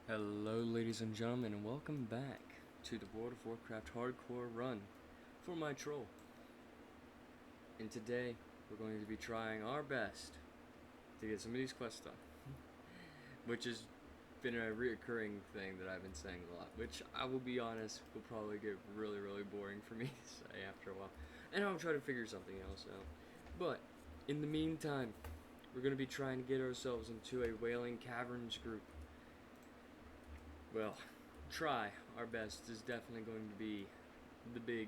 Hello ladies and gentlemen, and welcome back to the World of Warcraft Hardcore Run for my troll. And today, we're going to be trying our best to get some of these quests done. Which has been a reoccurring thing that I've been saying a lot, which I will be honest, will probably get really boring for me to say after a while. And I'll try to figure something else out. But, in the meantime, we're going to be trying to get ourselves into a Wailing Caverns group. Well, try our best is definitely going to be the big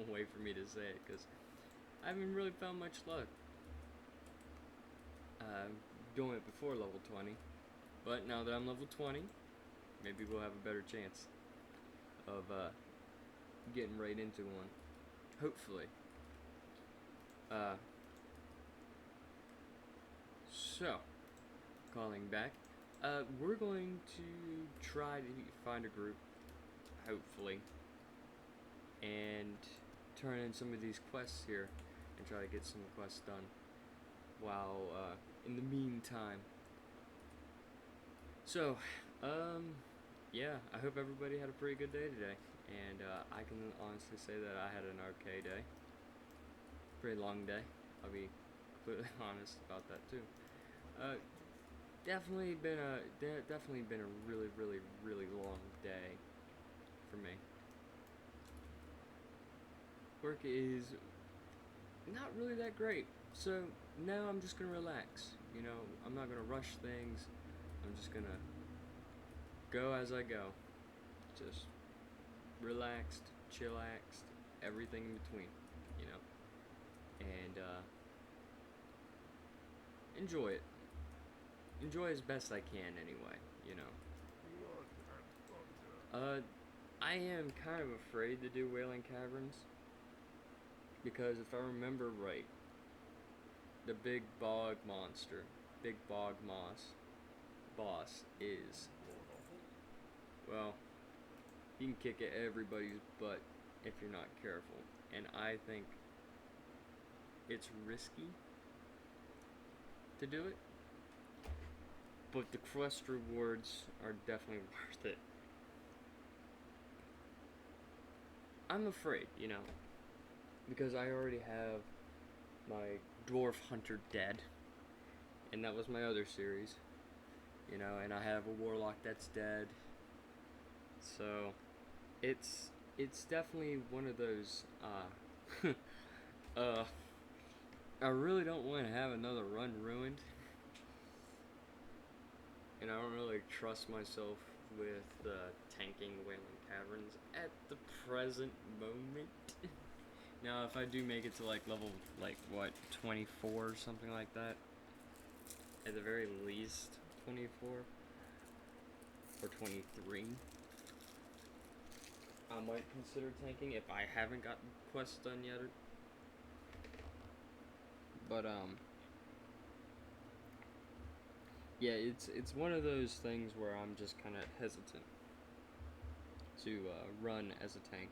way for me to say it, because I haven't really found much luck doing it before level 20. But now that I'm level 20, maybe we'll have a better chance of getting right into one. Hopefully. So, calling back. We're going to try to find a group, hopefully, and turn in some of these quests here and try to get some quests done while in the meantime. So, yeah, I hope everybody had a pretty good day today, and I can honestly say that I had an okay day. Pretty long day, I'll be completely honest about that too. Definitely been a really long day for me. Work is not really that great, so now I'm just gonna relax. You know, I'm not gonna rush things. I'm just gonna go as I go, just relaxed, chillaxed, everything in between. You know, and enjoy it. Enjoy as best I can, anyway. You know. I am kind of afraid to do Wailing Caverns because if I remember right, the big bog monster, big bog boss is, well, he can kick everybody's butt if you're not careful, and I think it's risky to do it, but the quest rewards are definitely worth it. I'm afraid, you know, because I already have my Dwarf Hunter dead, and that was my other series, you know, and I have a Warlock that's dead, so it's definitely one of those, I really don't want to have another run ruined, and I don't really trust myself with tanking Wailing Caverns at the present moment. Now, if I do make it to like level, like what, 24 or something like that, at the very least 24 or 23, I might consider tanking if I haven't gotten quests done yet. But yeah, it's one of those things where I'm just kind of hesitant to run as a tank.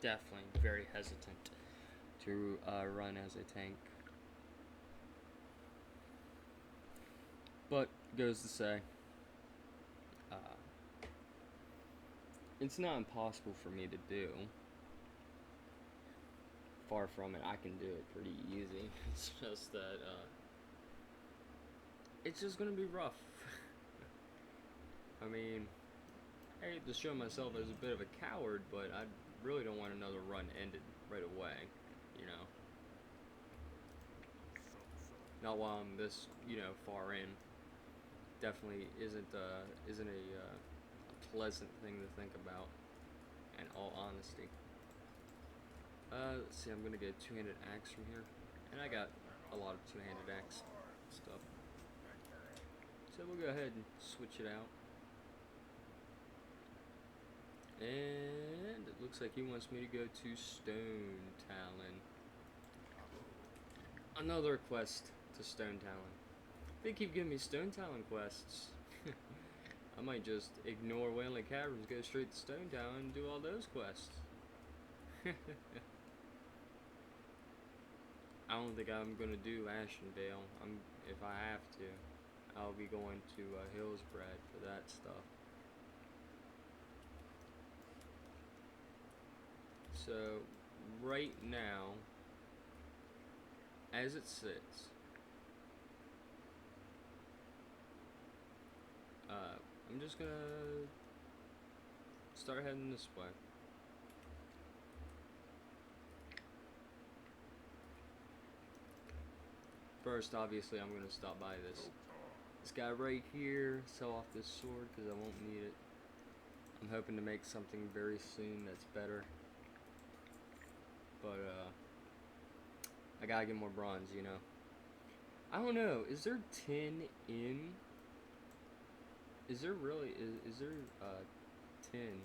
Definitely very hesitant to run as a tank. But goes to say, it's not impossible for me to do. Far from it, I can do it pretty easy. It's just that it's just gonna be rough. I mean, I hate to show myself as a bit of a coward, but I really don't want another run ended right away, you know. Not while I'm this, you know, far in. Definitely isn't a pleasant thing to think about, in all honesty. Let's see, I'm gonna get a two-handed axe from here, and I got a lot of two-handed axe stuff. So we'll go ahead and switch it out. And it looks like he wants me to go to Stone Talon. Another quest to Stone Talon. They keep giving me Stone Talon quests. I might just ignore Wailing Caverns, go straight to Stone Talon, and do all those quests. I don't think I'm gonna do Ashendale. If I have to, I'll be going to Hillsbrad for that stuff. So right now, as it sits, I'm just gonna start heading this way. First, obviously, I'm gonna stop by this guy right here, sell off this sword because I won't need it. I'm hoping to make something very soon that's better. But I gotta get more bronze, you know. I don't know. Is there tin in? Is there really? Is there tin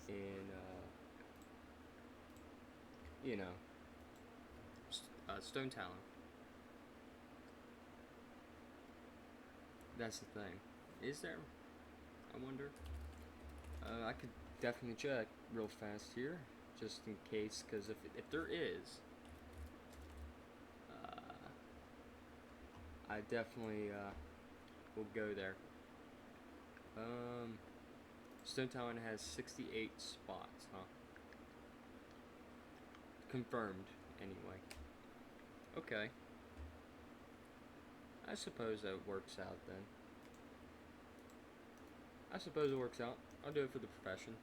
in? You know, Stone Talon. That's the thing. Is there? I wonder. I could definitely check real fast here, just in case, because if there is, I definitely will go there. Stone Talon has 68 spots, huh? Confirmed, anyway. Okay. I suppose that works out then. I suppose it works out. I'll do it for the profession.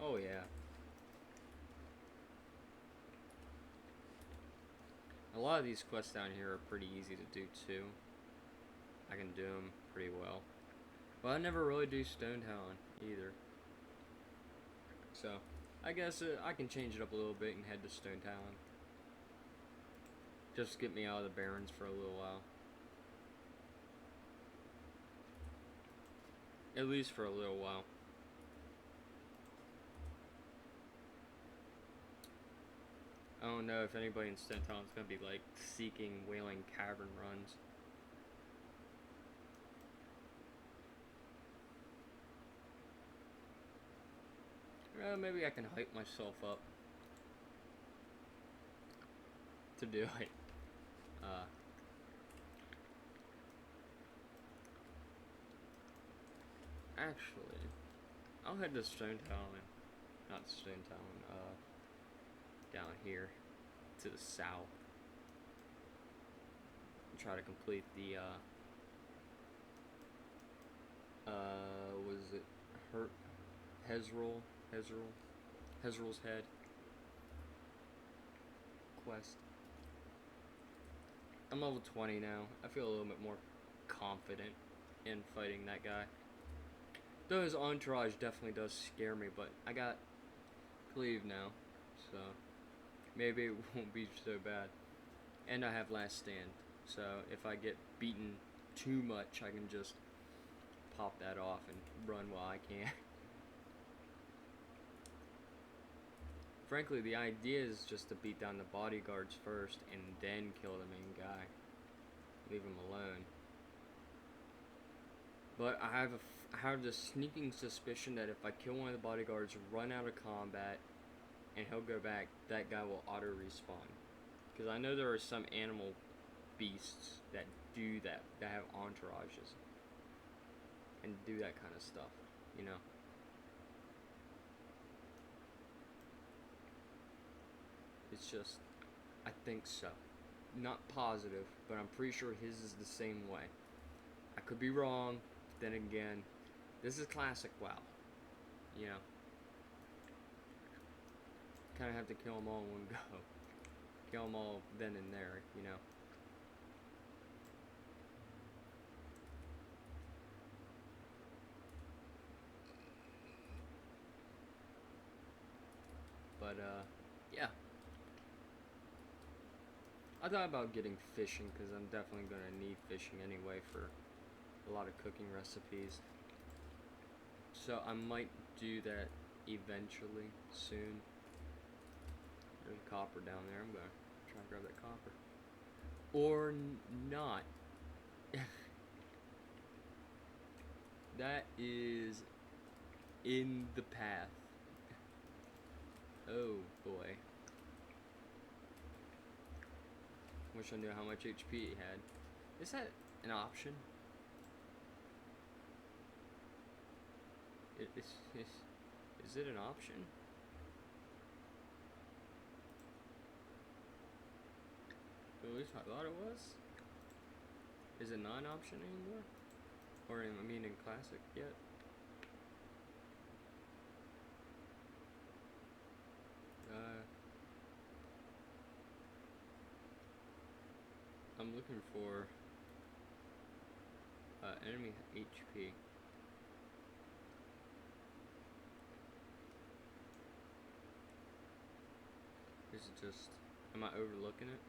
Oh yeah. A lot of these quests down here are pretty easy to do too. I can do them pretty well. But I never really do Stone Talon either. So, I guess I can change it up a little bit and head to Stone Talon. Just get me out of the Barrens for a little while. At least for a little while. I don't know if anybody in Stone Talon is going to be like seeking Wailing Cavern runs. Well, maybe I can hype myself up to do it. Actually, I'll head to Stone Talon. Not Stone Talon, down here to the south. And try to complete the, was it Hezrol's Head quest. I'm level 20 now. I feel a little bit more confident in fighting that guy. Though his entourage definitely does scare me, but I got Cleave now, so maybe it won't be so bad. And I have Last Stand, so if I get beaten too much, I can just pop that off and run while I can. Frankly, the idea is just to beat down the bodyguards first and then kill the main guy. Leave him alone. But I have this sneaking suspicion that if I kill one of the bodyguards, run out of combat, and he'll go back, that guy will auto respawn. Because I know there are some animal beasts that do that have entourages and do that kind of stuff, you know. It's just, I think so. Not positive, but I'm pretty sure his is the same way. I could be wrong. Then again, this is classic WoW, you know. Kind of have to kill them all in one go. Kill them all then and there, you know. But, yeah. I thought about getting fishing, because I'm definitely going to need fishing anyway for a lot of cooking recipes. So I might do that eventually, soon. There's copper down there. I'm gonna try and grab that copper. Or not. That is in the path. Oh boy. Wish I knew how much HP he had. Is that an option? Is it an option? At least I thought it was. Is it not an option anymore? Or I mean in Classic yet? I'm looking for enemy HP. Is it just, am I overlooking it?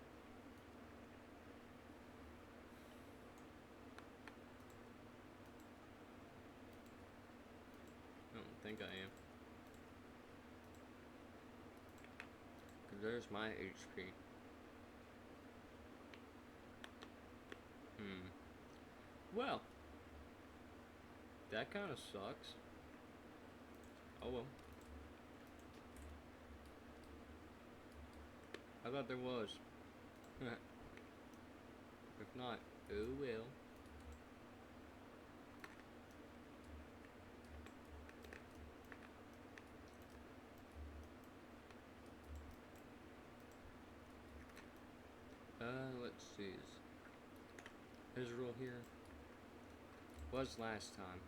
I don't think I am. Cause there's my HP. Well, that kind of sucks. Oh well. I thought there was. If not, oh well. Let's see. Is Israel here? Was last time.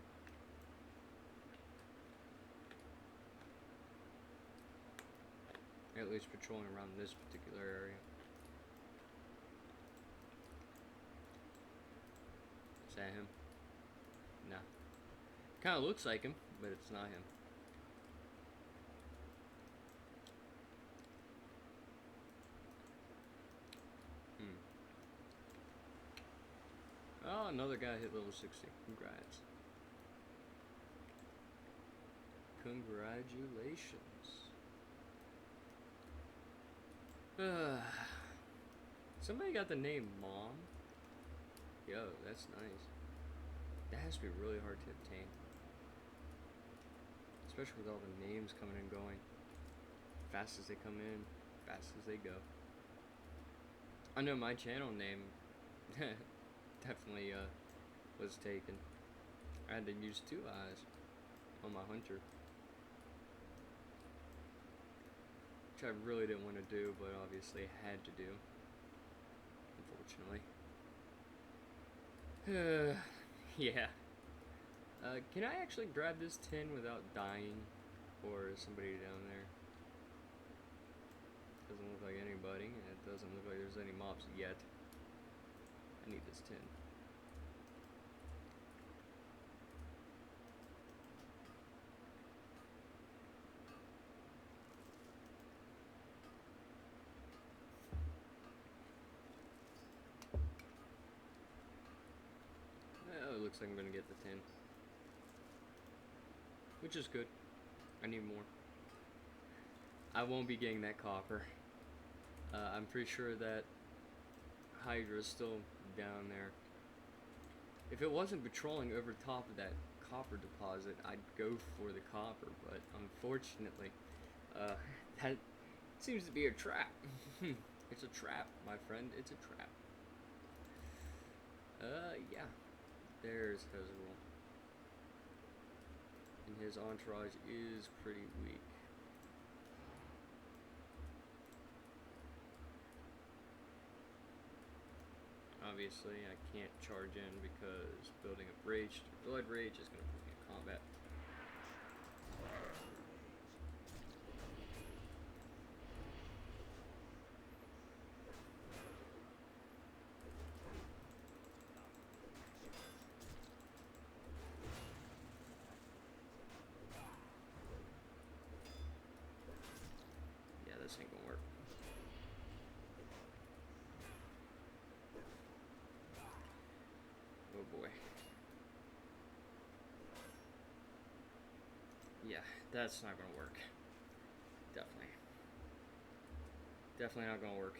At least patrolling around this particular area. Is that him? No. Kinda looks like him, but it's not him. Oh, another guy hit level 60. Congrats. Congratulations. Somebody got the name Mom? Yo, that's nice. That has to be really hard to obtain. Especially with all the names coming and going. Fast as they come in, fast as they go. I know my channel name definitely was taken. I had to use 2 eyes on my hunter. Which I really didn't want to do, but obviously had to do. Unfortunately. Yeah. Can I actually grab this tin without dying? Or is somebody down there? Doesn't look like anybody, and it doesn't look like there's any mobs yet. I need this tin. Oh, it looks like I'm gonna get the tin. Which is good. I need more. I won't be getting that copper. I'm pretty sure that Hydra's still down there. If it wasn't patrolling over top of that copper deposit, I'd go for the copper, but unfortunately, that seems to be a trap. It's a trap, my friend. It's a trap. Yeah. There's Hezbollah. And his entourage is pretty weak. Obviously, I can't charge in because building up rage, blood rage is going to put me in combat. Yeah, this ain't gonna work. Oh boy. Yeah, that's not gonna work. Definitely. Definitely not gonna work.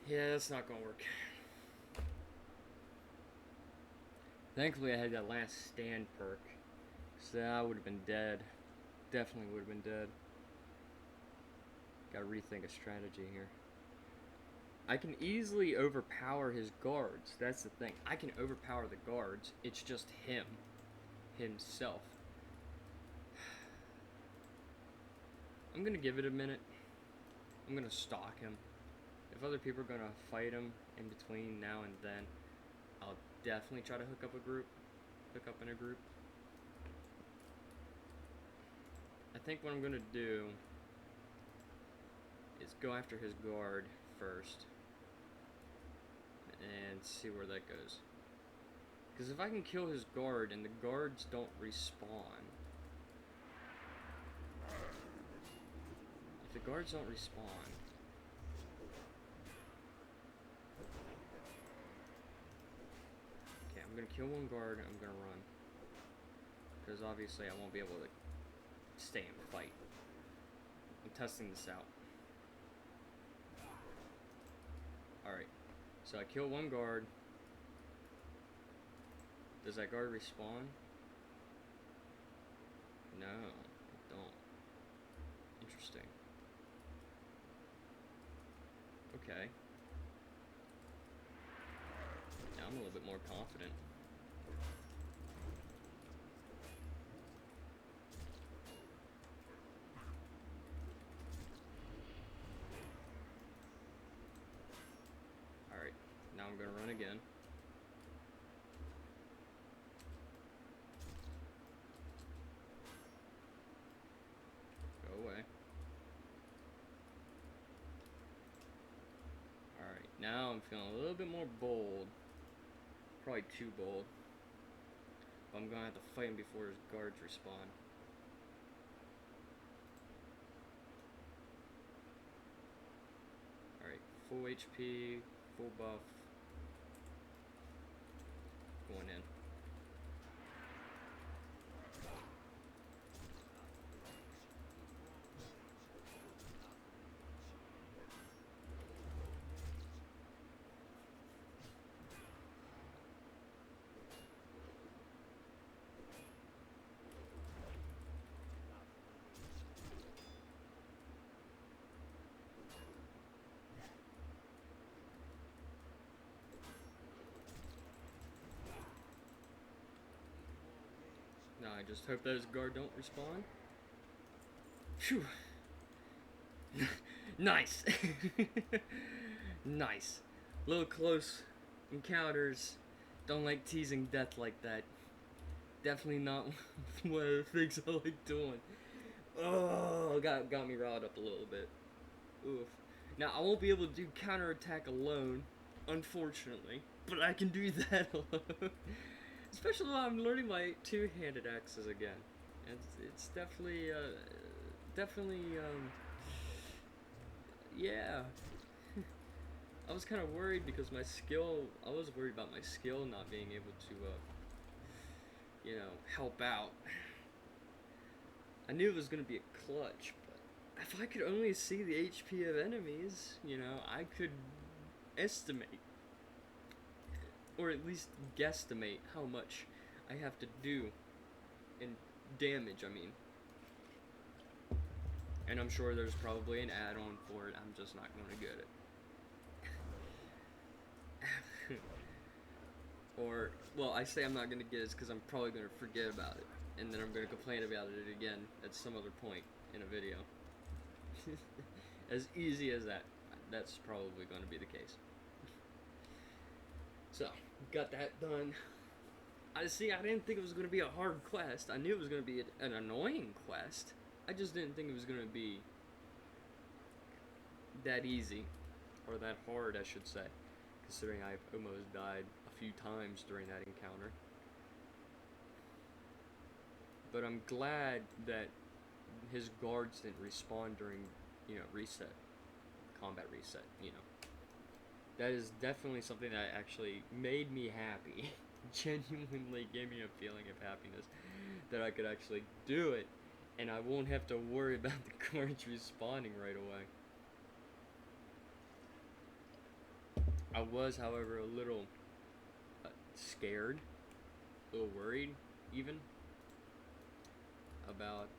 Yeah, that's not gonna work. Thankfully I had that last stand perk. So I would have been dead. Definitely would have been dead. Gotta rethink a strategy here. I can easily overpower his guards. That's the thing. I can overpower the guards. It's just himself. I'm gonna give it a minute. I'm gonna stalk him. If other people are gonna fight him in between now and then, I'll definitely try to hook up in a group. I think what I'm gonna do is go after his guard first and see where that goes. Because if I can kill his guard and the guards don't respawn, if the guards don't respawn, okay, I'm gonna kill one guard and I'm gonna run. Because obviously I won't be able to stay and fight. I'm testing this out. Alright, so I kill one guard. Does that guard respawn? No, it don't. Interesting. Okay. Now I'm a little bit more confident. Alright, now I'm gonna run again. Go away. Alright, now I'm feeling a little bit more bold. Probably too bold. But I'm gonna have to fight him before his guards respawn. Alright, full HP, full buff. Going in. Now I just hope that his guard don't respawn. Phew. Nice. Nice. Little close encounters. Don't like teasing death like that. Definitely not one of the things I like doing. Oh, got me riled up a little bit. Oof. Now I won't be able to do counterattack alone, unfortunately, but I can do that alone. Especially while I'm learning my two-handed axes again. It's definitely, yeah. I was kind of worried because I was worried about my skill not being able to, help out. I knew it was going to be a clutch, but if I could only see the HP of enemies, I could estimate, or at least guesstimate how much I have to do in damage, And I'm sure there's probably an add-on for it, I'm just not going to get it. Or, well, I say I'm not going to get it because I'm probably going to forget about it. And then I'm going to complain about it again at some other point in a video. As easy as that. That's probably going to be the case. So, got that done. I didn't think it was going to be a hard quest. I knew it was going to be an annoying quest. I just didn't think it was going to be that easy. Or that hard, I should say. Considering I've almost died a few times during that encounter. But I'm glad that his guards didn't respawn during, reset. Combat reset, That is definitely something that actually made me happy. Genuinely gave me a feeling of happiness that I could actually do it and I won't have to worry about the guards respawning right away. I was, however, a little scared, a little worried even about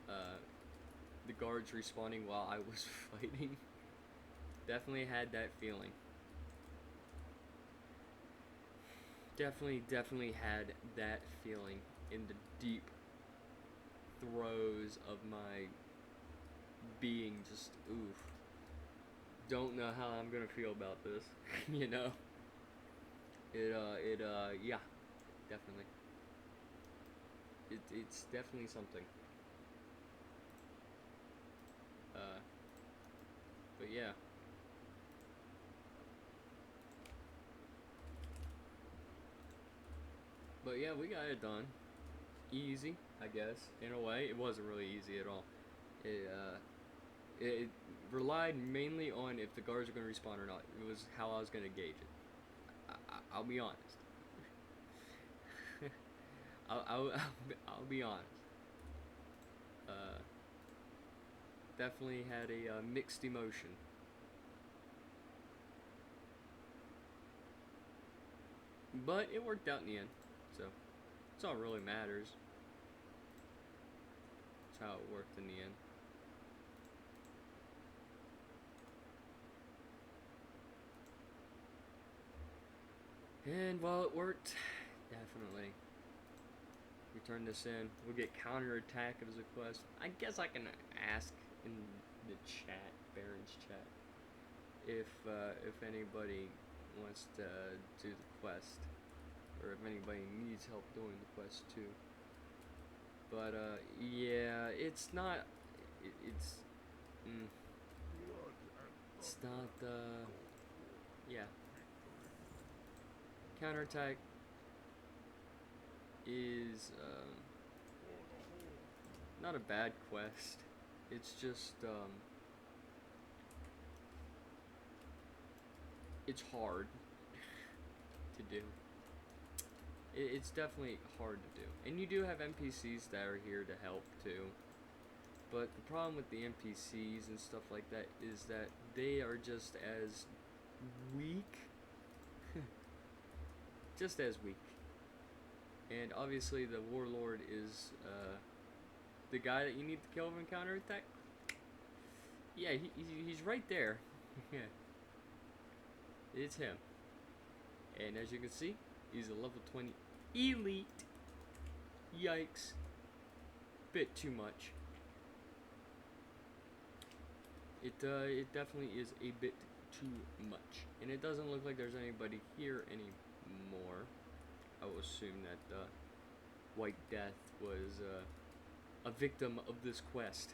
the guards respawning while I was fighting. Definitely had that feeling. Definitely had that feeling in the deep throes of my being. Just oof. Don't know how I'm gonna feel about this. You know. Yeah, definitely. It's definitely something. But yeah. But yeah, we got it done. Easy, I guess. In a way, it wasn't really easy at all. It relied mainly on if the guards were going to respawn or not. It was how I was going to gauge it. I'll be honest. I'll be honest. Uh, Definitely had a mixed emotion. But it worked out in the end. So, that's all that really matters. That's how it worked in the end. And while it worked, definitely. We turn this in. We'll get counterattack as a quest. I guess I can ask in the chat, Baron's chat, if anybody wants to do the quest, or if anybody needs help doing the quest too. But yeah, it's not. It's not. Yeah. Counterattack is not a bad quest. It's just it's hard to do. It's definitely hard to do, and you do have NPCs that are here to help too. But the problem with the NPCs and stuff like that is that they are just as weak. Just as weak. And obviously the warlord is the guy that you need to kill in counterattack. Yeah, he's right there. Yeah. It's him. And as you can see, he's a level 20 elite. Yikes. Bit too much. It definitely is a bit too much. And it doesn't look like there's anybody here anymore. I will assume that White Death was a victim of this quest,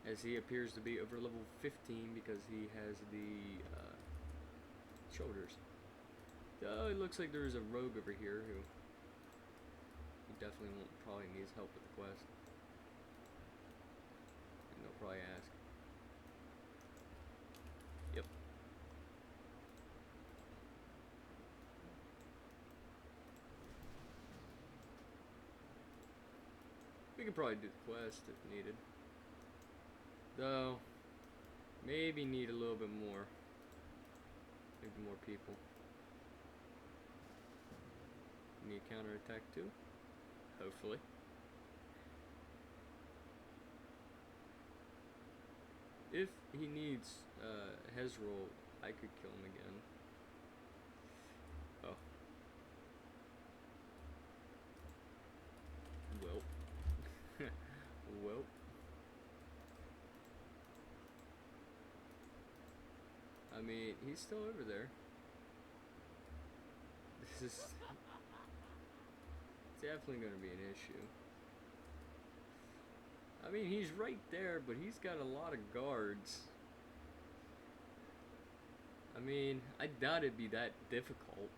as he appears to be over level 15 because he has the shoulders. It looks like there's a rogue over here who definitely probably needs help with the quest. And they'll probably ask. Yep. We could probably do the quest if needed. Though, maybe need a little bit more. Maybe more people. Need counterattack too? Hopefully. If he needs Hezrol, I could kill him again. Oh. Well. Well. I mean, he's still over there. This is definitely going to be an issue. I mean, he's right there, but he's got a lot of guards. I mean, I doubt it'd be that difficult.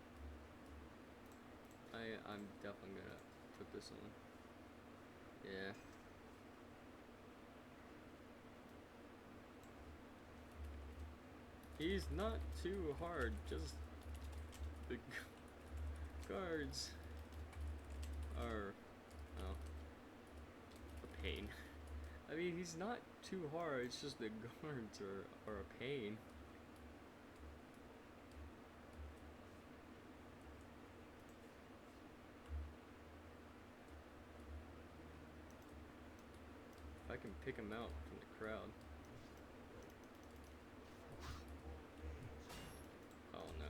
I'm definitely going to put this on. Yeah. He's not too hard, just the guards are, oh, a pain. I mean, he's not too hard, it's just the guards are a pain. I can pick him out from the crowd. Oh no.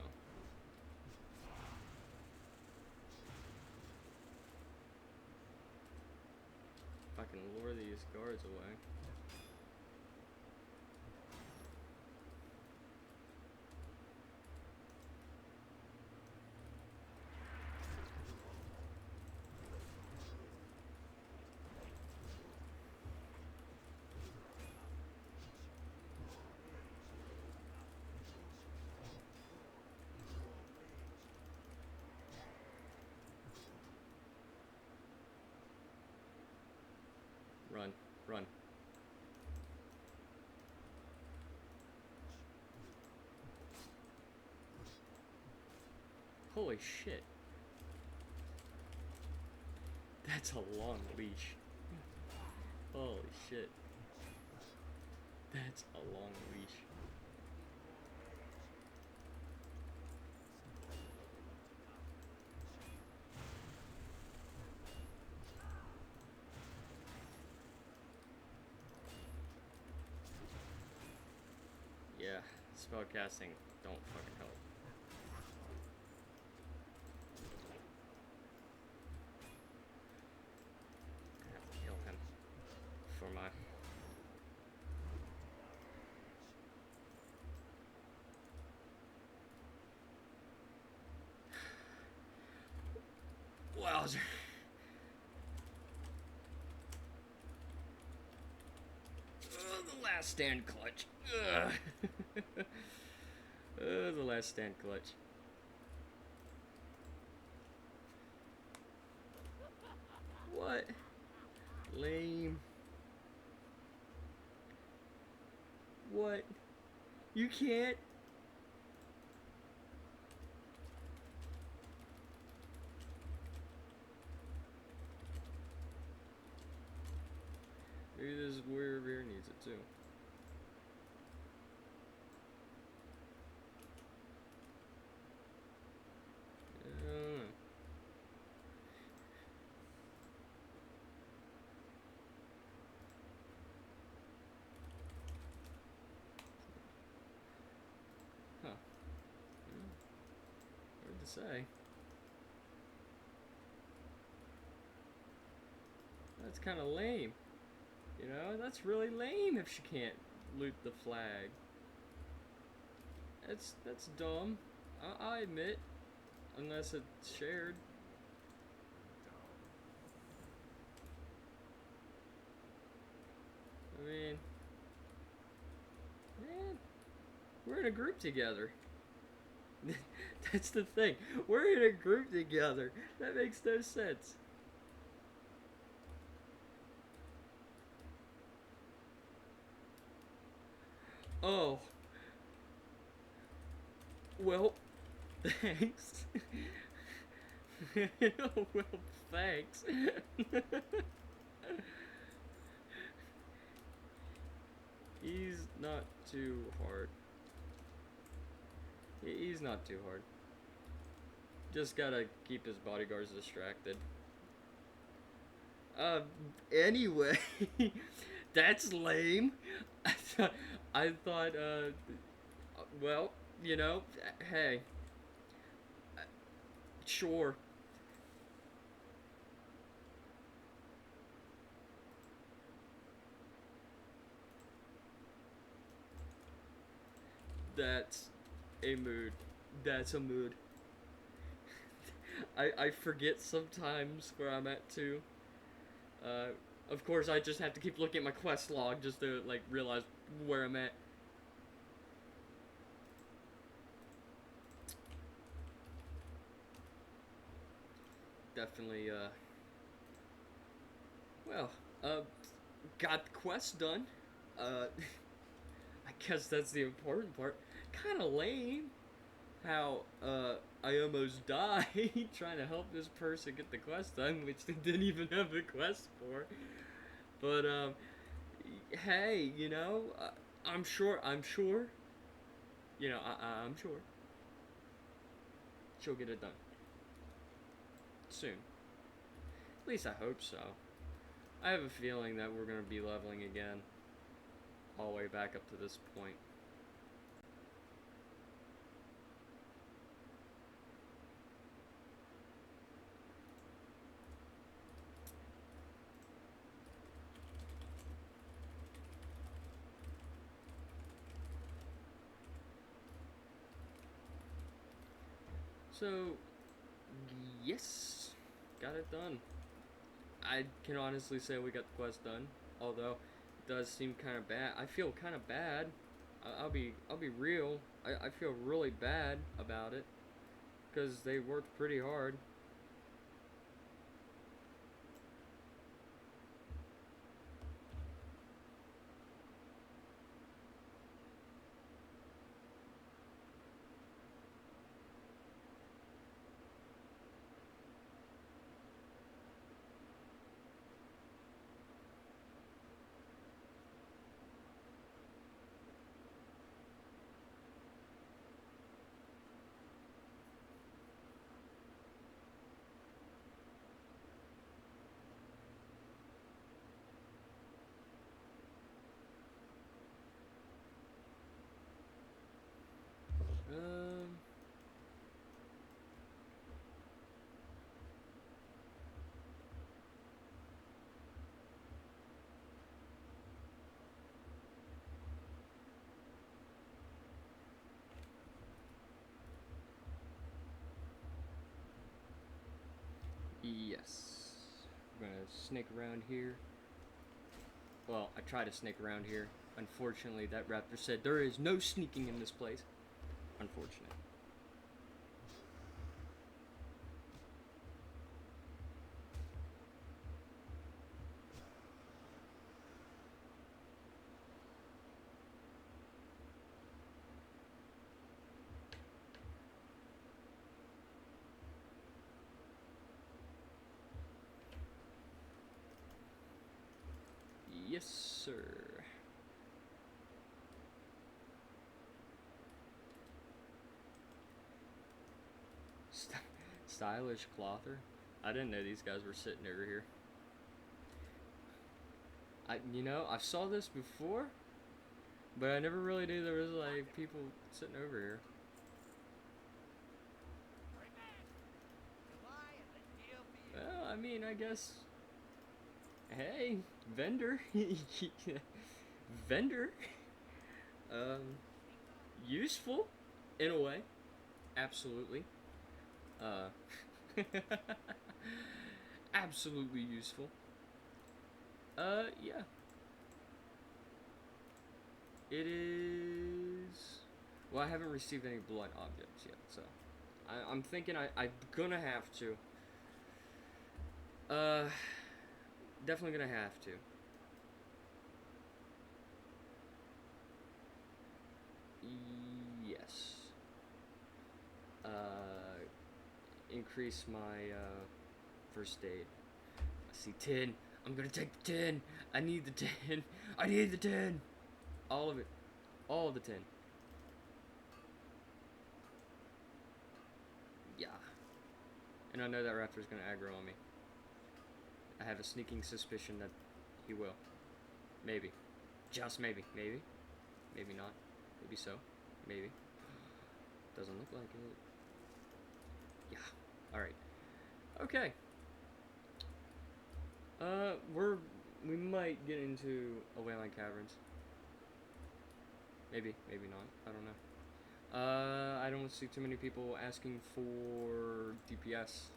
If I can lure these guards away. Run, run. Holy shit. That's a long leash. Holy shit. That's a long leash. Yeah, spellcasting don't fucking help. I have to kill him for my... Wowzer. The last stand clutch. The last stand clutch. What? Lame. What? You can't? Maybe this warrior rear needs it too. Huh. Hard to say. That's kind of lame. You know, that's really lame if she can't loot the flag. That's dumb. I admit, unless it's shared. I mean, man, we're in a group together. That's the thing. We're in a group together. That makes no sense. Oh. Well, thanks. Oh, well, thanks. He's not too hard. He's not too hard. Just gotta keep his bodyguards distracted. Anyway, that's lame. I thought, well, you know, hey, sure. That's a mood. That's a mood. I forget sometimes where I'm at too. Of course, I just have to keep looking at my quest log just to like realize where I'm at. Definitely, well, got the quest done. I guess that's the important part. Kind of lame how I almost died trying to help this person get the quest done, which they didn't even have the quest for. But hey, you know, I'm sure, you know, I'm sure she'll get it done soon. At least I hope so. I have a feeling that we're gonna be leveling again, all the way back up to this point. So, yes, got it done. I can honestly say we got the quest done, although it does seem kind of bad. I feel kind of bad. I'll be real. I feel really bad about it because they worked pretty hard. Um, yes. I'm gonna snake around here. Well, I try to snake around here. Unfortunately, that raptor said there is no sneaking in this place. Unfortunate. Yes, sir. Stylish clother? I didn't know these guys were sitting over here. I saw this before, but I never really knew there was like people sitting over here. Well, I mean, I guess. Hey, vendor, vendor. Um, useful, in a way. Absolutely. Uh, absolutely useful. Yeah. It is. Well, I haven't received any blood objects yet, so I'm thinking I'm gonna have to. Uh, definitely gonna have to. Yes. Increase my first aid. I see tin. I'm gonna take the tin. I need the tin. I need the tin. All of it. All of the tin. Yeah. And I know that raptor's gonna aggro on me. I have a sneaking suspicion that he will. Maybe. Just maybe. Maybe. Maybe not. Maybe so. Maybe. Doesn't look like it. Yeah. Alright. Okay. We might get into a Wayland Caverns. Maybe, maybe not. I don't know. I don't see too many people asking for DPS.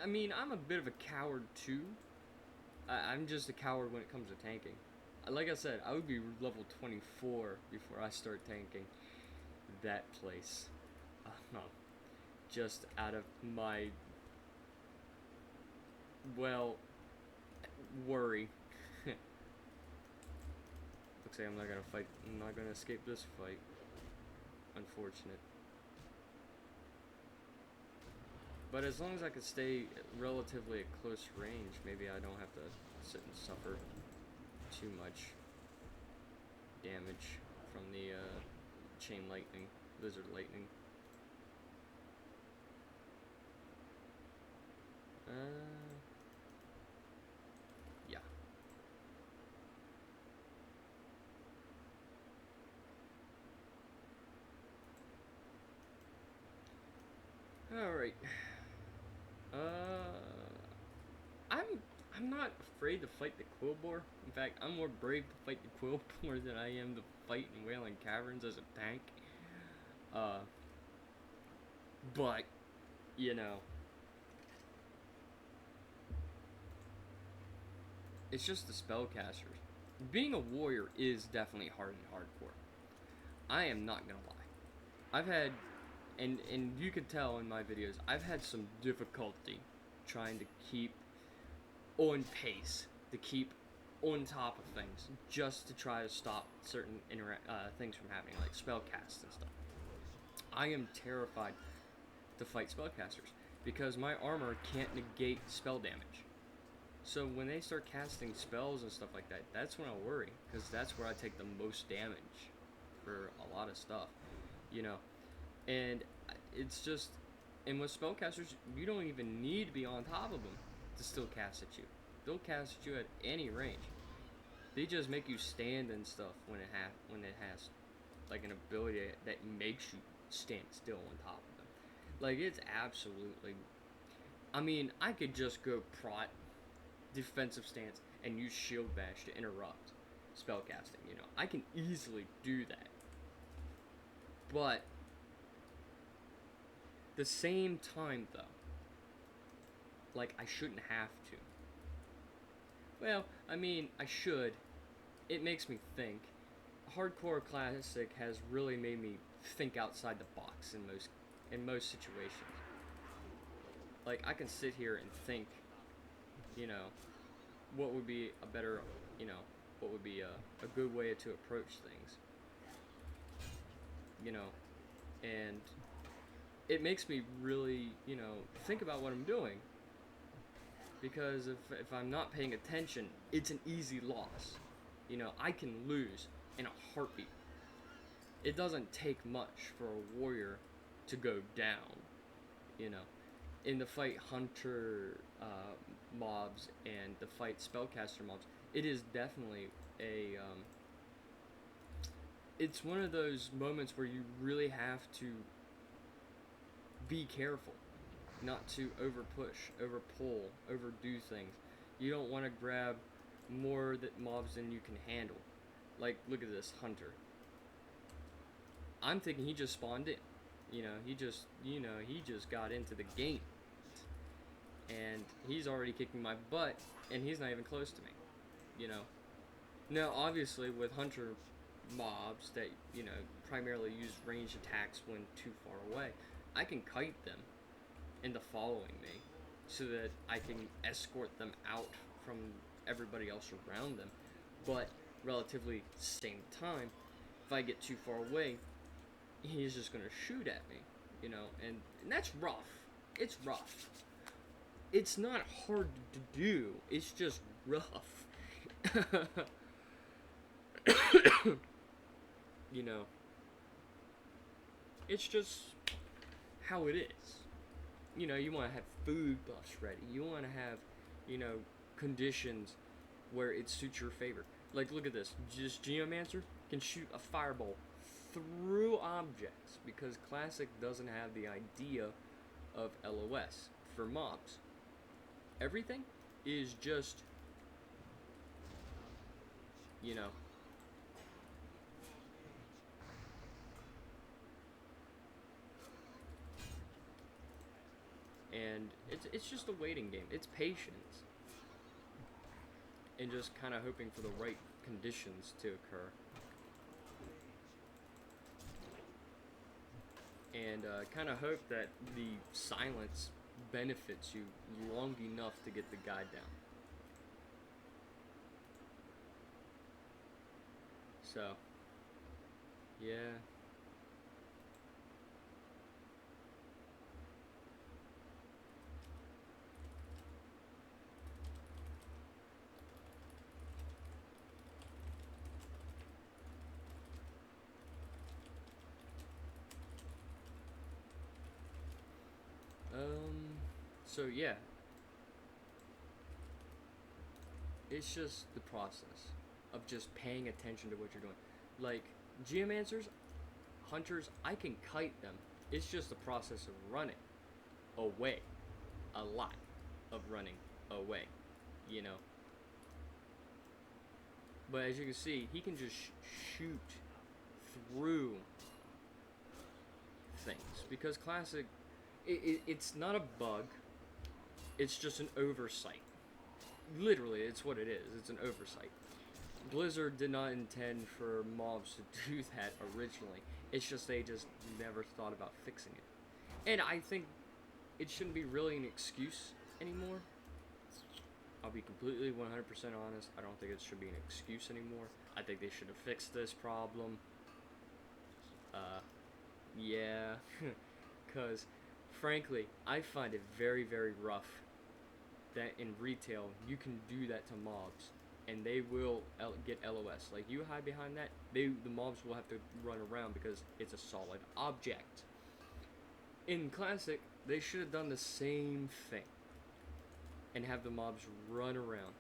I mean, I'm a bit of a coward too. I'm just a coward when it comes to tanking. Like I said, I would be level 24 before I start tanking that place. Just out of my, well, worry. Looks like I'm not gonna fight. I'm not gonna escape this fight. Unfortunate. But as long as I could stay relatively at close range, maybe I don't have to sit and suffer too much damage from the chain lightning, lizard lightning. Alright. Uh, I'm I'm not afraid to fight the quill boar. In fact, I'm more brave to fight the quill boar than I am to fight in Wailing Caverns as a tank. Uh, but you know, it's just the spellcasters. Being a warrior is definitely hard in hardcore. I am not gonna lie. I've had, and you can tell in my videos, I've had some difficulty trying to keep on pace, to keep on top of things, just to try to stop certain things from happening, like spellcasts and stuff. I am terrified to fight spellcasters because my armor can't negate spell damage. So when they start casting spells and stuff like that, that's when I worry, because that's where I take the most damage for a lot of stuff, you know. And it's just, and with spellcasters, you don't even need to be on top of them to still cast at you. They'll cast at you at any range. They just make you stand and stuff when it has like an ability that makes you stand still on top of them. Like, it's absolutely. I mean, I could just go prot, defensive stance, and use shield bash to interrupt spellcasting. You know, I can easily do that. But the same time, though, like, I shouldn't have to. Well, I mean, I should. It makes me think. Hardcore Classic has really made me think outside the box in most situations. Like, I can sit here and think, you know, what would be a better, you know, what would be a good way to approach things. You know, and it makes me really, you know, think about what I'm doing. Because if I'm not paying attention, it's an easy loss. You know, I can lose in a heartbeat. It doesn't take much for a warrior to go down, you know. In the fight hunter mobs and the fight spellcaster mobs, it is definitely it's one of those moments where you really have to be careful not to over push, over pull, overdo things. You don't want to grab more mobs than you can handle. Like, look at this hunter. I'm thinking he just spawned in. He just got into the game. And he's already kicking my butt, and he's not even close to me. You know. Now, obviously, with hunter mobs that, you know, primarily use ranged attacks when too far away, I can kite them into following me so that I can escort them out from everybody else around them. But relatively same time, if I get too far away, he's just gonna shoot at me, you know, and that's rough. It's rough. It's not hard to do, it's just rough. You know, it's just how it is. You know, you want to have food buffs ready. You want to have, you know, conditions where it suits your favor. Like, look at this. Just Geomancer can shoot a fireball through objects because Classic doesn't have the idea of LOS for mobs. Everything is just, you know, and it's just a waiting game. It's patience and just kind of hoping for the right conditions to occur. And kind of hope that the silence benefits you long enough to get the guy down. So, yeah. So yeah. It's just the process of just paying attention to what you're doing. Like, Geomancers, hunters, I can kite them. It's just the process of running. away. A lot of running away, you know. But as you can see, he can just shoot through things. Because Classic, it's not a bug, it's just an oversight. Literally, it's what it is. It's an oversight. Blizzard did not intend for mobs to do that originally. It's just they just never thought about fixing it. And I think it shouldn't be really an excuse anymore. I'll be completely 100% honest. I don't think it should be an excuse anymore. I think they should have fixed this problem. Yeah. Because, frankly, I find it very, very rough that in retail you can do that to mobs and they will get LOS. Like, you hide behind that, the mobs will have to run around because it's a solid object. In Classic, they should have done the same thing and have the mobs run around.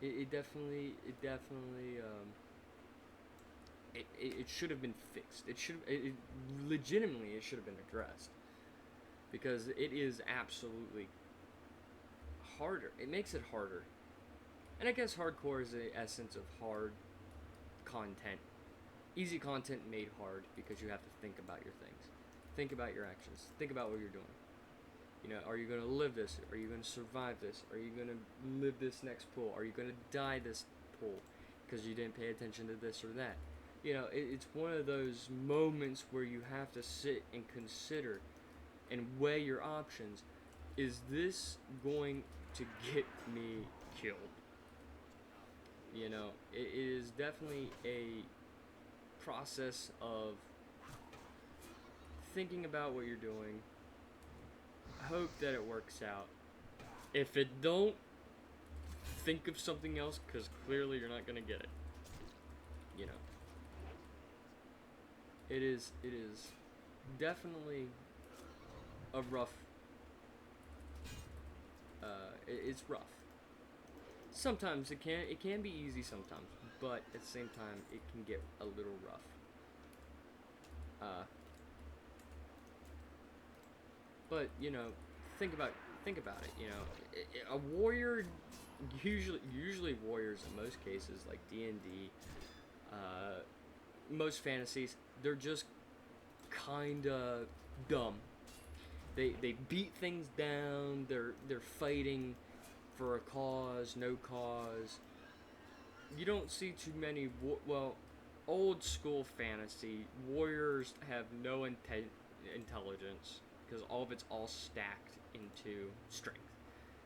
It definitely should have been fixed. Legitimately, it should have been addressed. Because it is absolutely harder. It makes it harder. And I guess hardcore is the essence of hard content. Easy content made hard because you have to think about your things. Think about your actions. Think about what you're doing. You know, are you going to live this? Are you going to survive this? Are you going to live this next pull? Are you going to die this pull because you didn't pay attention to this or that? You know, it's one of those moments where you have to sit and consider and weigh your options. Is this going to get me killed? You know, it is definitely a process of thinking about what you're doing. Hope that it works out. If it don't, think of something else, because clearly you're not going to get it. You know. It is definitely a rough, it's rough. Sometimes it can be easy sometimes, but at the same time it can get a little rough. But you know, think about it. You know, a warrior usually warriors in most cases, like D&D, most fantasies, they're just kinda dumb. They beat things down. They're fighting for a cause, no cause. You don't see too many. Old school fantasy warriors have no intelligence because all of it's all stacked into strength,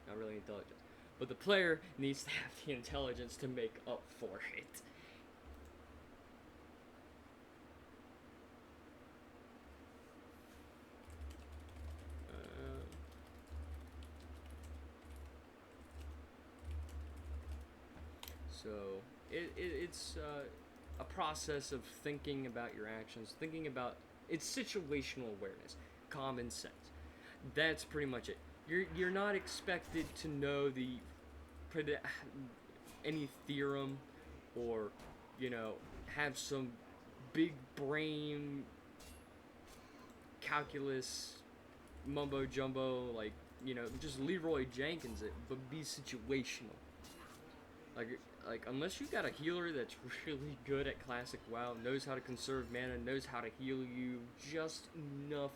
not really intelligence. But the player needs to have the intelligence to make up for it. So it's a process of thinking about your actions, thinking about it's situational awareness, common sense. That's pretty much it. You're not expected to know any theorem or you know have some big brain calculus mumbo jumbo like you know just Leroy Jenkins it, but be situational. Like unless you got a healer that's really good at Classic WoW, knows how to conserve mana, knows how to heal you just enough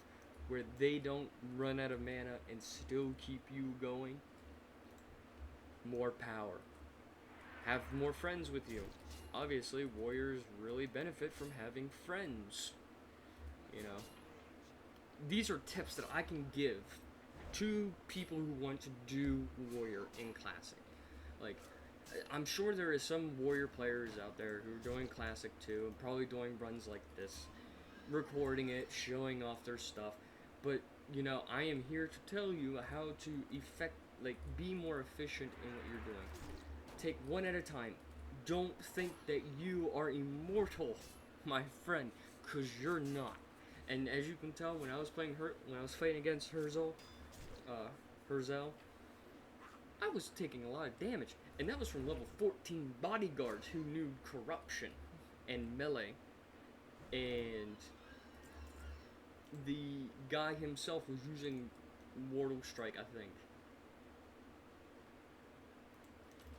where they don't run out of mana and still keep you going, more power. Have more friends with you. Obviously, warriors really benefit from having friends. You know, these are tips that I can give to people who want to do warrior in Classic. Like, I'm sure there is some warrior players out there who are doing Classic too, and probably doing runs like this, recording it, showing off their stuff. But you know, I am here to tell you how to be more efficient in what you're doing. Take one at a time. Don't think that you are immortal, my friend, because you're not. And as you can tell, when I was fighting against Herzel, I was taking a lot of damage, and that was from level 14 bodyguards who knew corruption and melee, and the guy himself was using Mortal Strike, I think.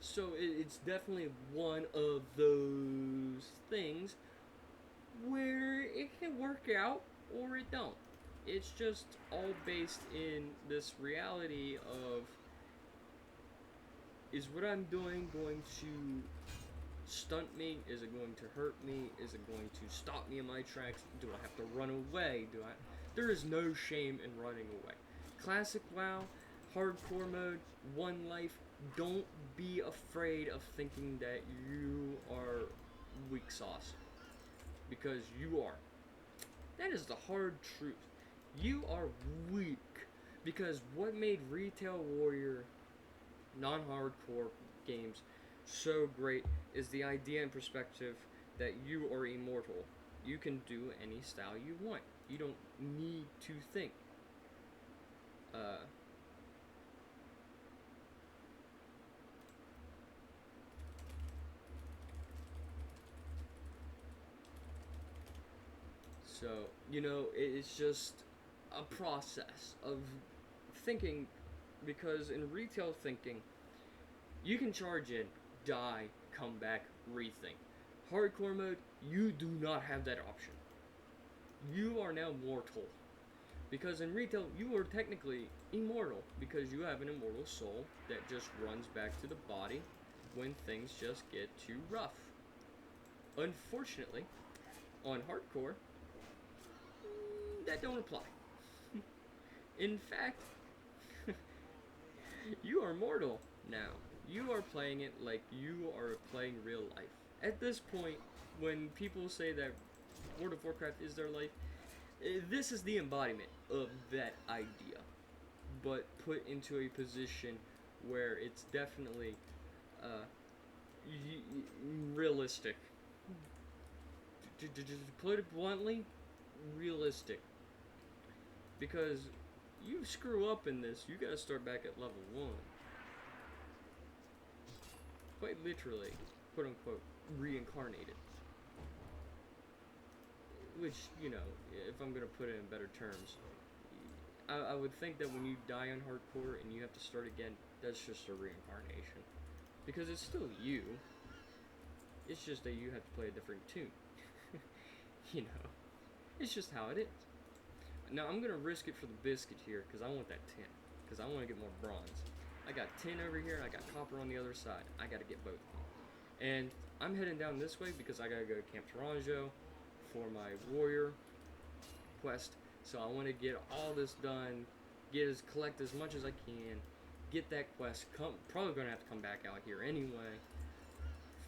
So it's definitely one of those things where it can work out or it don't. It's just all based in this reality of, is what I'm doing going to stunt me? Is it going to hurt me? Is it going to stop me in my tracks? Do I have to run away? There is no shame in running away. Classic WoW, hardcore mode, one life. Don't be afraid of thinking that you are weak sauce, because you are. That is the hard truth. You are weak, because what made Retail Warrior non-hardcore games so great is the idea and perspective that you are immortal. You can do any style you want. You don't need to think. So, it's just a process of thinking, because in retail thinking, you can charge in, die, come back, rethink. Hardcore mode, you do not have that option. You are now mortal. Because in retail, you are technically immortal, because you have an immortal soul that just runs back to the body when things just get too rough. Unfortunately, on hardcore, that don't apply. In fact, you are mortal now. You are playing it like you are playing real life. At this point, when people say that World of Warcraft is their life, this is the embodiment of that idea, but put into a position where it's definitely realistic. To put it bluntly, realistic. Because you screw up in this, you gotta start back at level 1. Quite literally, quote unquote, reincarnated. Which, if I'm gonna put it in better terms, I would think that when you die on hardcore and you have to start again, that's just a reincarnation. Because it's still you. It's just that you have to play a different tune. It's just how it is. Now, I'm gonna risk it for the biscuit here, because I want that tin. Because I want to get more bronze. I got tin over here, and I got copper on the other side. I gotta get both of them. And I'm heading down this way because I gotta go to Camp Taranjo for my warrior quest. So I want to get all this done, collect as much as I can, get that quest. Probably gonna have to come back out here anyway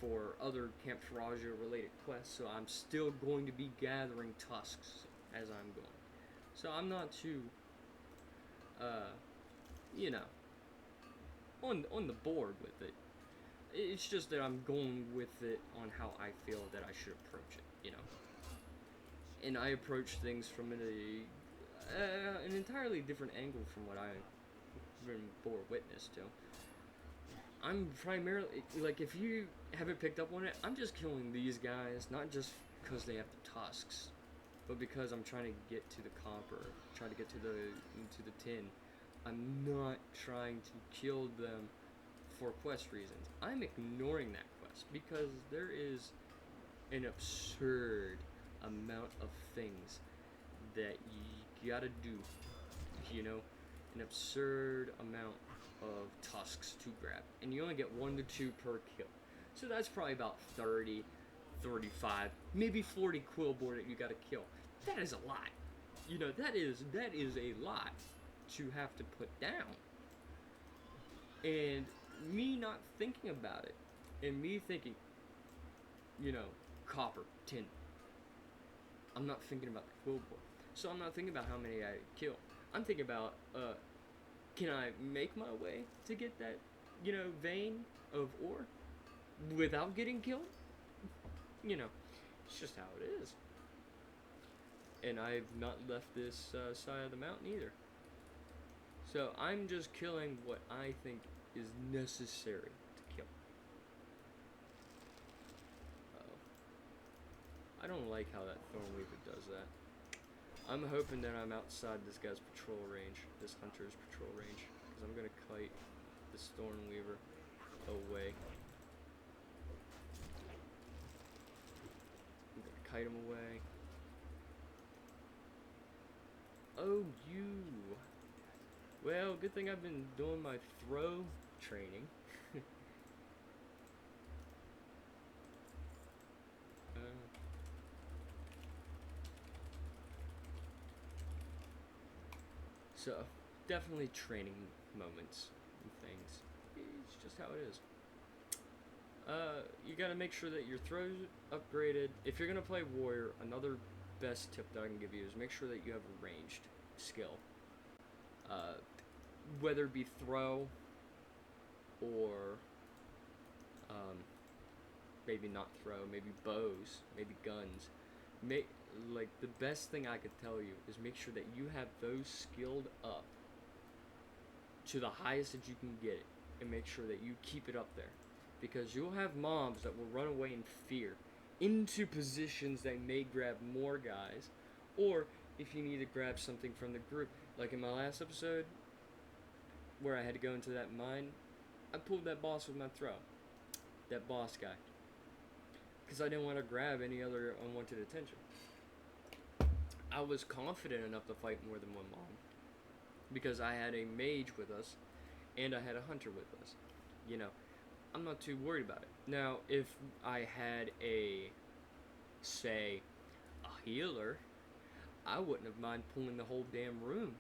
for other Camp Taranjo related quests. So I'm still going to be gathering tusks as I'm going. So I'm not too, on the board with it. It's just that I'm going with it on how I feel that I should approach it, And I approach things from an entirely different angle from what I've bore witness to. I'm primarily, like, if you haven't picked up on it, I'm just killing these guys, not just because they have the tusks, but because I'm trying to get to the copper, trying to get to the tin. I'm not trying to kill them for quest reasons. I'm ignoring that quest because there is an absurd amount of things that you gotta do, an absurd amount of tusks to grab, and you only get 1 to 2 per kill. So that's probably about 30, 35, maybe 40 quillboar that you gotta kill. That is a lot. That is a lot to have to put down. And me not thinking about it, and me thinking, copper, tin. I'm not thinking about the quillboar. So I'm not thinking about how many I kill. I'm thinking about, can I make my way to get that, vein of ore without getting killed? It's just how it is. And I've not left this side of the mountain either. So I'm just killing what I think is necessary to kill. I don't like how that Thornweaver does that. I'm hoping that I'm outside this guy's patrol range, this hunter's patrol range, because I'm gonna kite the Stormweaver away. I'm gonna kite him away. Oh, you. Well, good thing I've been doing my throw training. So, definitely training moments and things. It's just how it is. You gotta make sure that your throws upgraded. If you're gonna play warrior, another best tip that I can give you is make sure that you have a ranged skill. Whether it be throw or maybe not throw, maybe bows, maybe guns. Like the best thing I could tell you is make sure that you have those skilled up to the highest that you can get it, and make sure that you keep it up there, because you'll have mobs that will run away in fear into positions that may grab more guys, or if you need to grab something from the group, like in my last episode where I had to go into that mine, I pulled that boss with my throw, that boss guy, because I didn't want to grab any other unwanted attention. I was confident enough to fight more than one mob because I had a mage with us and I had a hunter with us. You know, I'm not too worried about it. Now, if I had say, a healer, I wouldn't have mind pulling the whole damn room,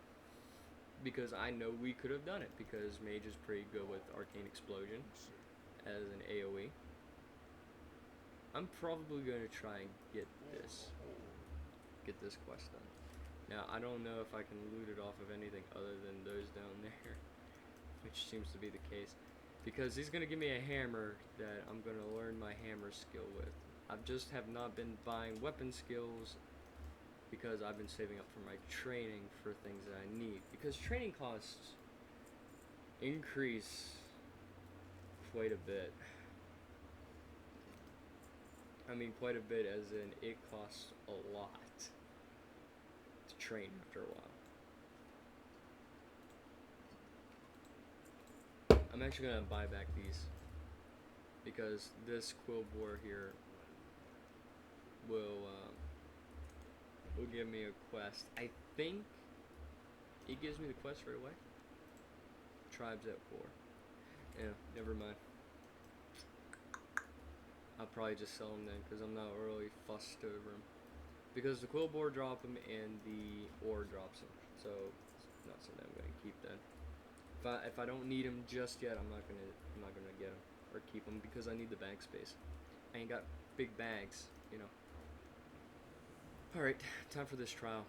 because I know we could have done it, because mage is pretty good with arcane explosion as an AoE. I'm probably going to try and get this quest done. Now, I don't know if I can loot it off of anything other than those down there, which seems to be the case, because he's going to give me a hammer that I'm going to learn my hammer skill with. I just have not been buying weapon skills because I've been saving up for my training for things that I need, because training costs increase quite a bit. I mean, quite a bit as in it costs a lot to train after a while. I'm actually going to buy back these, because this quill bore here will give me a quest. I think it gives me the quest right away. Tribes at war. Yeah, never mind. I'll probably just sell them then, because I'm not really fussed over them. Because the quill bore drop them and the ore drops them, so it's not something I'm gonna keep then. If I don't need them just yet, I'm not gonna get them or keep them, because I need the bag space. I ain't got big bags, you know. All right, time for this trial.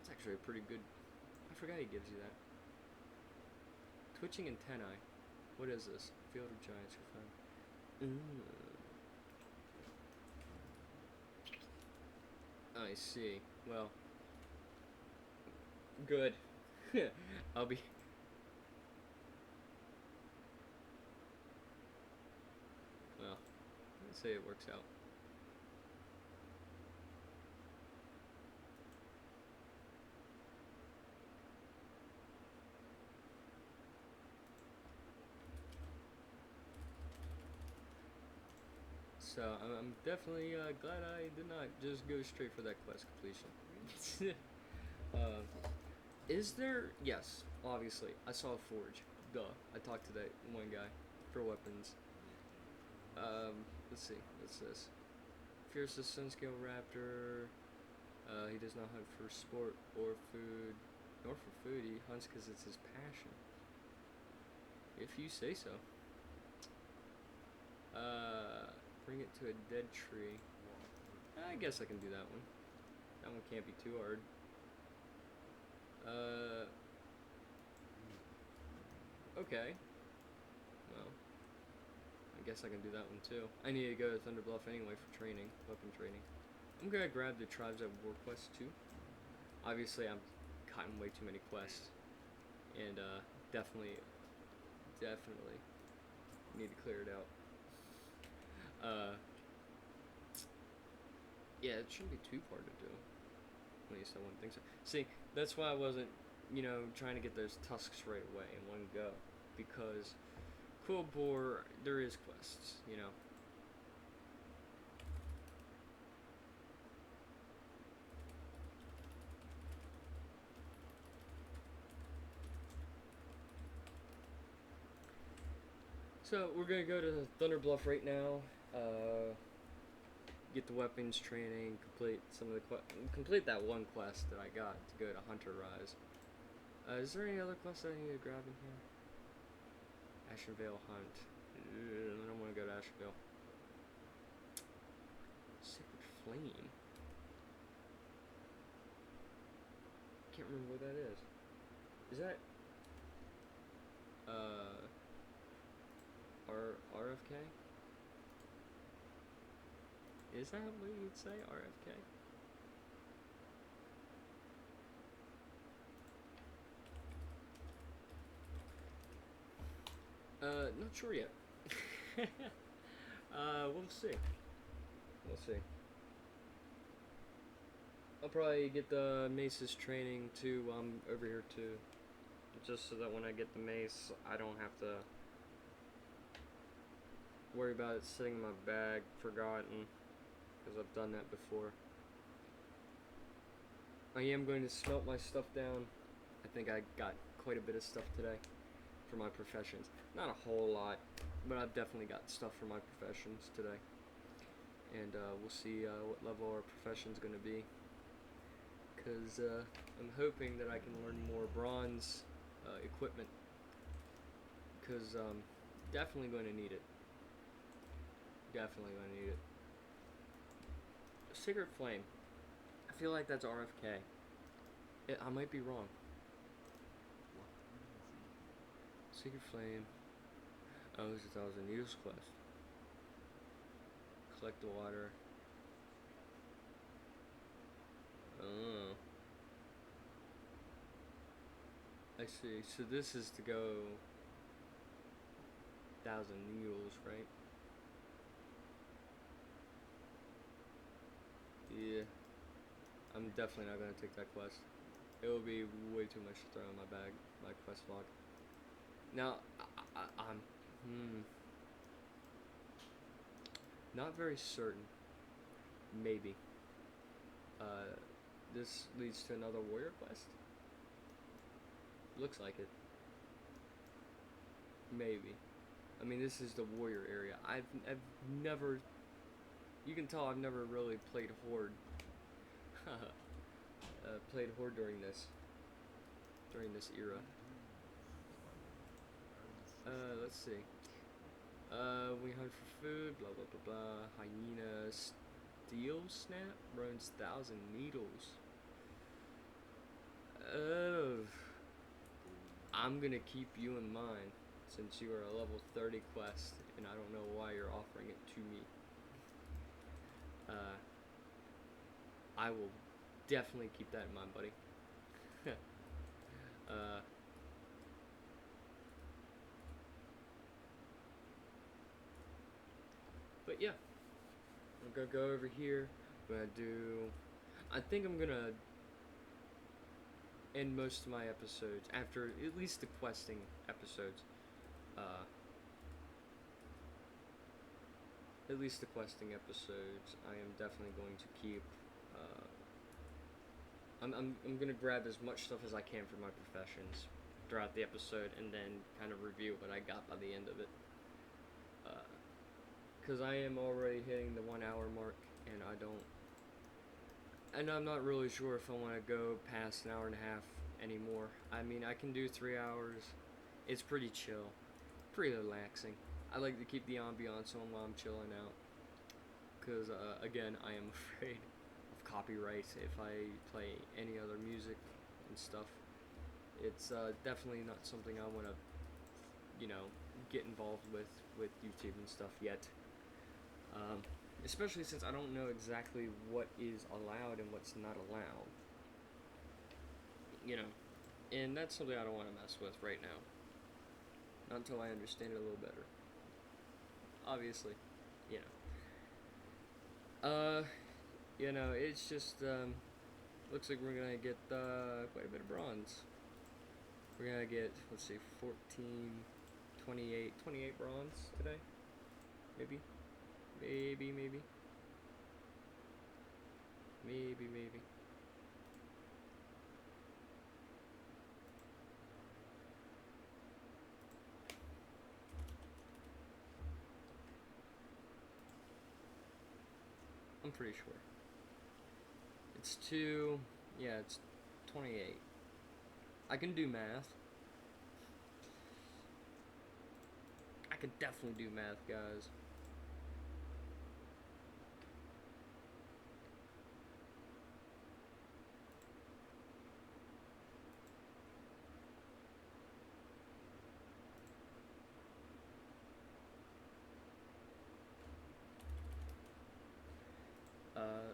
It's actually a pretty good. I forgot he gives you that. Twitching antennae. What is this? Field of Giants. I see. Well, good. I'll be. Well, let's say it works out. So I'm definitely glad I did not just go straight for that quest completion. Is there? Yes, obviously. I saw a forge. Duh. I talked to that one guy for weapons. Let's see. What's this? Fiercest Sunscale Raptor. He does not hunt for sport or food, nor for food. He hunts because it's his passion. If you say so. Bring it to a dead tree. I guess I can do that one. That one can't be too hard. Okay. Well, I guess I can do that one too. I need to go to Thunder Bluff anyway for training, weapon training. I'm gonna grab the Tribes at War quest too. Obviously, I'm cutting way too many quests, and definitely need to clear it out. Yeah, it shouldn't be too hard to do. At least I wouldn't think so. See, that's why I wasn't, trying to get those tusks right away in one go. Because Quill Boar, there is quests. So we're gonna go to Thunder Bluff right now. Get the weapons training, complete that one quest that I got to go to Hunter Rise. Is there any other quests that I need to grab in here? Ashenvale Hunt. I don't want to go to Ashenvale. Sacred Flame. Can't remember what that is. Is that RFK? Is that what you'd say? RFK? Not sure yet. We'll see. We'll see. I'll probably get the mace's training too while I'm over here too. Just so that when I get the mace, I don't have to worry about it sitting in my bag, forgotten, because I've done that before. I am going to smelt my stuff down. I think I got quite a bit of stuff today for my professions. Not a whole lot, but I've definitely got stuff for my professions today. And we'll see what level our profession's going to be. Because I'm hoping that I can learn more bronze equipment. Because definitely going to need it. Definitely going to need it. Sacred Flame. I feel like that's RFK. I might be wrong. Sacred Flame. Oh, it's a 1,000 Needles quest. Collect the water. Oh. I see. So this is to go 1,000 Needles, right? Yeah. I'm definitely not going to take that quest. It will be way too much to throw in my quest log. Now, I'm not very certain. Maybe. This leads to another warrior quest? Looks like it. Maybe. I mean, this is the warrior area. I've never... You can tell I've never really played Horde. Played Horde during this era. Let's see. We hunt for food, blah blah blah blah. Hyena steel snap runs 1,000 needles. I'm gonna keep you in mind since you are a level 30 quest, and I don't know why you're offering it to me. I will definitely keep that in mind, buddy. But yeah, I'm gonna go over here. I'm gonna do. I think I'm gonna end most of my episodes after at least the questing episodes. At least the questing episodes, I am definitely going to keep. I'm gonna grab as much stuff as I can for my professions throughout the episode, and then kind of review what I got by the end of it. Because I am already hitting the 1 hour mark, and I'm not really sure if I want to go past an hour and a half anymore. I mean, I can do 3 hours. It's pretty chill, pretty relaxing. I like to keep the ambiance on while I'm chilling out. Because, again, I am afraid of copyright if I play any other music and stuff. It's definitely not something I want to, get involved with YouTube and stuff yet. Especially since I don't know exactly what is allowed and what's not allowed. And that's something I don't want to mess with right now. Not until I understand it a little better. Obviously, you know, it's just looks like we're gonna get quite a bit of bronze. We're gonna get, let's see, 14, 28 bronze today. Maybe. Maybe. I'm pretty sure. It's it's 28. I can do math. I can definitely do math, guys.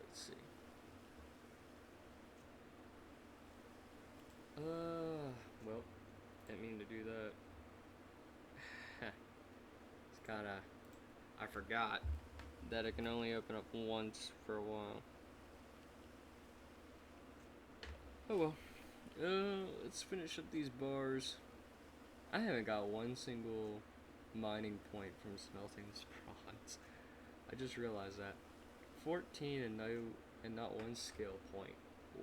Let's see. Well, didn't mean to do that. It's kinda, I forgot that it can only open up once for a while. Oh well. Let's finish up these bars. I haven't got one single mining point from smelting this bronze. I just realized that. 14 and not one skill point.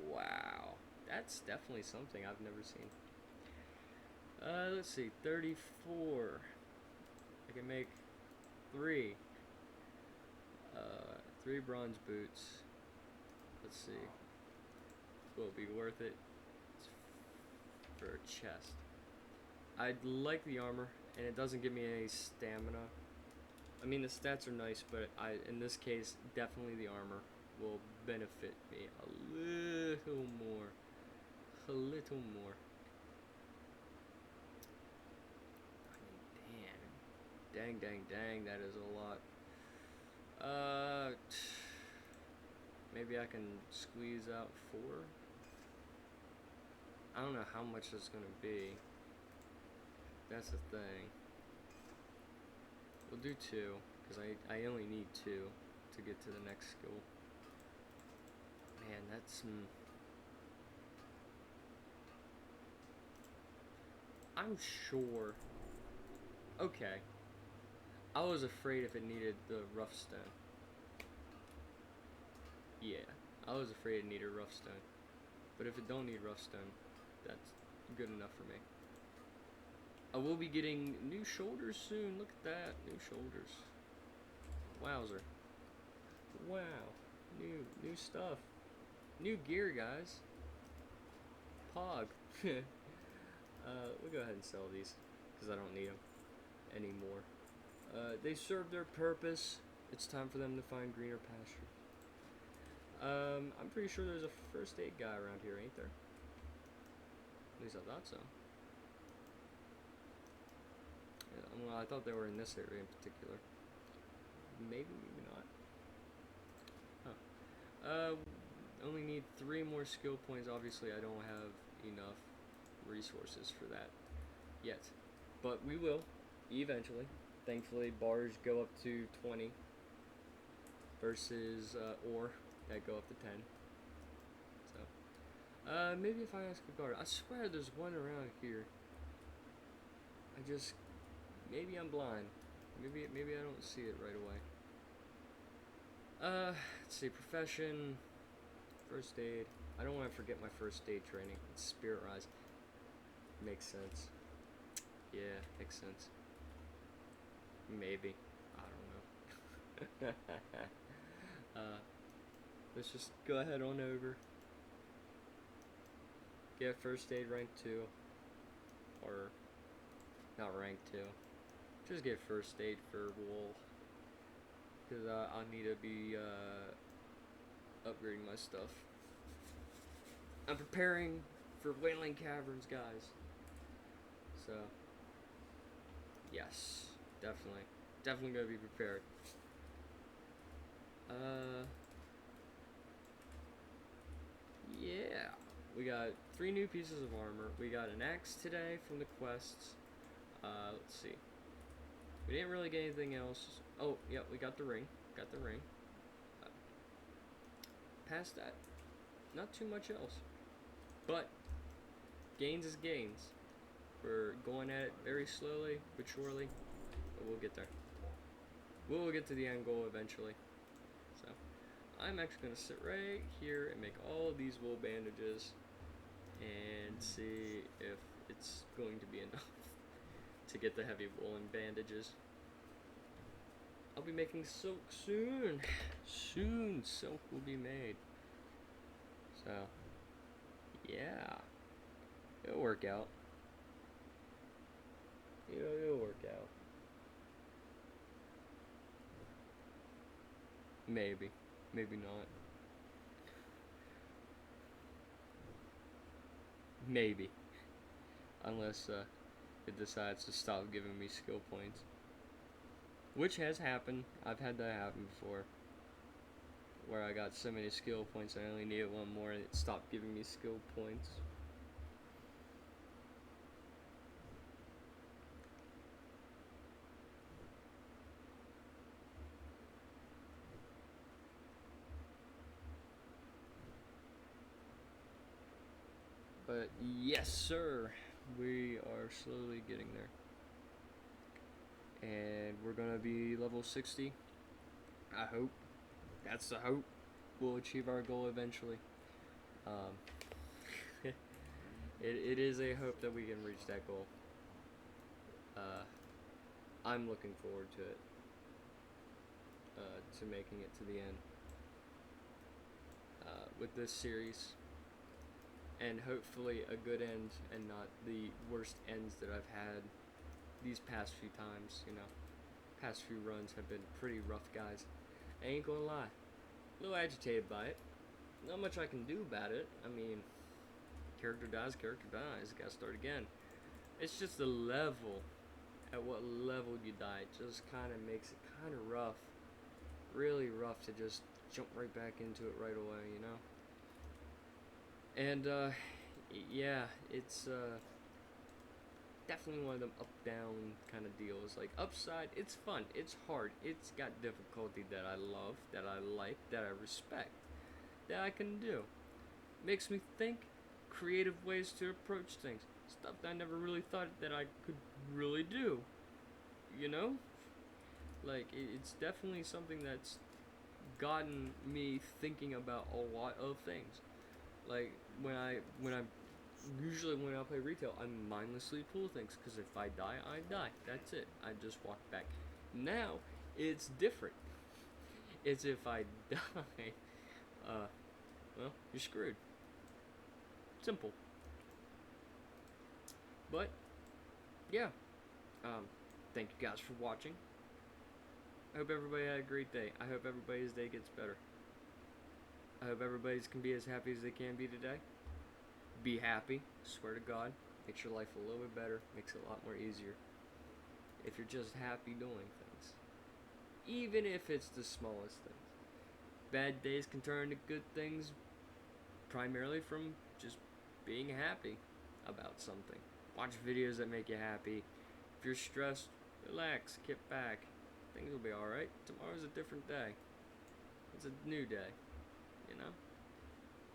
Wow. That's definitely something I've never seen. Let's see, 34. I can make 3. 3 bronze boots. Let's see. Will it be worth it? It's for a chest. I'd like the armor, and it doesn't give me any stamina. I mean, the stats are nice, but in this case, definitely the armor will benefit me a little more. A little more. I mean, dang, that is a lot. Maybe I can squeeze out 4? I don't know how much it's gonna be. That's the thing. We'll do 2, because I only need 2 to get to the next skill. Man, that's... I'm sure... Okay. I was afraid if it needed the rough stone. Yeah, I was afraid it needed rough stone. But if it don't need rough stone, that's good enough for me. I will be getting new shoulders soon. Look at that, new shoulders. Wowzer. Wow, new stuff. New gear, guys. Pog. We'll go ahead and sell these, because I don't need them anymore. They serve their purpose. It's time for them to find greener pasture. I'm pretty sure there's a first aid guy around here, ain't there? At least I thought so. Yeah, well, I thought they were in this area in particular. Maybe not. Huh. Only need 3 more skill points. Obviously, I don't have enough resources for that yet. But we will, eventually. Thankfully, bars go up to 20 versus ore that go up to 10. So, maybe if I ask a guard. I swear there's one around here. Maybe I'm blind. Maybe I don't see it right away. Let's see, profession, first aid. I don't want to forget my first aid training. It's Spirit Rise. Makes sense. Yeah, makes sense. Maybe. I don't know. Let's just go ahead on over. Get first aid rank 2. Or, not rank 2. Just get first aid for wool. Because I'll need to be upgrading my stuff. I'm preparing for Wailing Caverns, guys. So, yes, definitely gonna be prepared. Yeah, we got 3 new pieces of armor. We got an axe today from the quests. Let's see. We didn't really get anything else. Oh, yeah, we got the ring. past that, not too much else. But gains is gains. We're going at it very slowly but surely, but we'll get there. We'll get to the end goal eventually. So I'm actually going to sit right here and make all of these wool bandages and see if it's going to be enough to get the heavy woolen bandages. I'll be making silk soon. Soon silk will be made. So yeah, it'll work out. It'll work out. Maybe. Maybe not. Maybe. Unless it decides to stop giving me skill points. Which has happened. I've had that happen before. Where I got so many skill points I only needed one more and it stopped giving me skill points. But yes, sir, we are slowly getting there. And we're gonna be level 60. I hope. That's the hope. We'll achieve our goal eventually. It is a hope that we can reach that goal. I'm looking forward to it. To making it to the end. With this series. And hopefully a good end and not the worst ends that I've had these past few times, Past few runs have been pretty rough, guys. I ain't gonna lie. A little agitated by it. Not much I can do about it. I mean, character dies, gotta start again. It's just the level. At what level you die, it just kind of makes it kind of rough. Really rough to just jump right back into it right away, And, yeah, it's, definitely one of them up-down kind of deals. Like, upside, it's fun, it's hard, it's got difficulty that I love, that I like, that I respect, that I can do. Makes me think creative ways to approach things. Stuff that I never really thought that I could really do. Like, it's definitely something that's gotten me thinking about a lot of things. Like, usually when I play retail, I mindlessly pull things, because if I die, I die. That's it. I just walk back. Now, it's different. It's if I die, well, you're screwed. Simple. But, yeah. Thank you guys for watching. I hope everybody had a great day. I hope everybody's day gets better. I hope everybody's can be as happy as they can be today. Be happy. Swear to God. Makes your life a little bit better. Makes it a lot more easier. If you're just happy doing things. Even if it's the smallest things. Bad days can turn into good things. Primarily from just being happy about something. Watch videos that make you happy. If you're stressed, relax. Get back. Things will be alright. Tomorrow's a different day. It's a new day.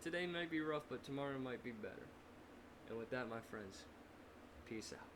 Today might be rough, but tomorrow might be better. And with that, my friends, peace out.